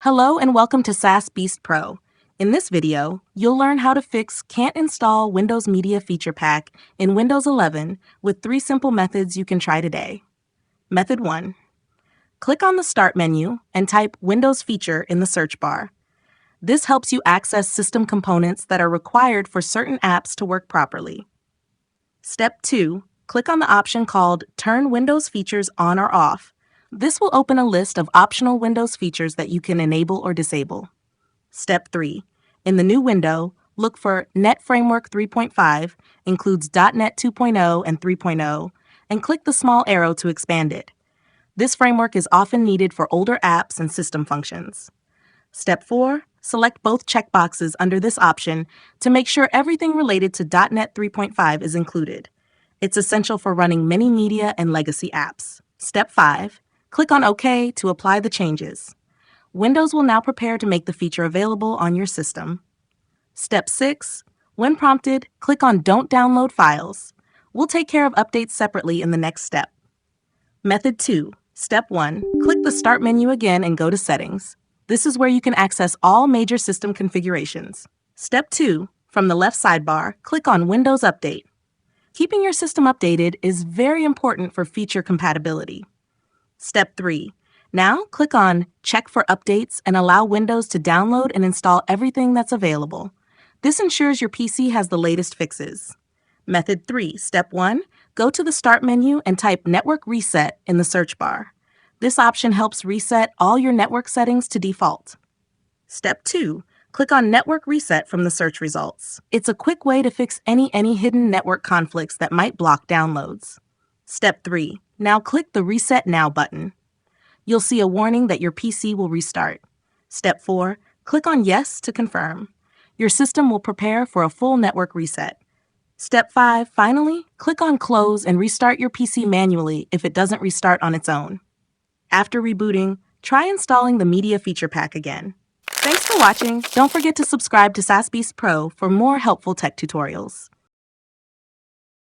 Hello and welcome to SaaS Beast Pro. In this video, you'll learn how to fix Can't Install Windows Media Feature Pack in Windows 11 with 3 simple methods you can try today. Method 1. Click on the Start menu and type Windows Feature in the search bar. This helps you access system components that are required for certain apps to work properly. Step 2. Click on the option called Turn Windows Features On or Off. This will open a list of optional Windows features that you can enable or disable. Step 3. In the new window, look for Net Framework 3.5, includes .NET 2.0 and 3.0, and click the small arrow to expand it. This framework is often needed for older apps and system functions. Step 4. Select both checkboxes under this option to make sure everything related to .NET 3.5 is included. It's essential for running many media and legacy apps. Step 5. Click on OK to apply the changes. Windows will now prepare to make the feature available on your system. Step 6. When prompted, click on Don't Download Files. We'll take care of updates separately in the next step. Method 2. Step 1. Click the Start menu again and go to Settings. This is where you can access all major system configurations. Step 2. From the left sidebar, click on Windows Update. Keeping your system updated is very important for feature compatibility. Step 3. Now click on Check for Updates and allow Windows to download and install everything that's available. This ensures your PC has the latest fixes. Method 3. Step 1. Go to the Start menu and type Network Reset in the search bar. This option helps reset all your network settings to default. Step 2. Click on Network Reset from the search results. It's a quick way to fix any hidden network conflicts that might block downloads. Step 3. Now click the Reset Now button. You'll see a warning that your PC will restart. Step 4. Click on Yes to confirm. Your system will prepare for a full network reset. Step 5. Finally, click on Close and restart your PC manually if it doesn't restart on its own. After rebooting, try installing the Media Feature Pack again. Thanks for watching. Don't forget to subscribe to SaaS Beast Pro for more helpful tech tutorials.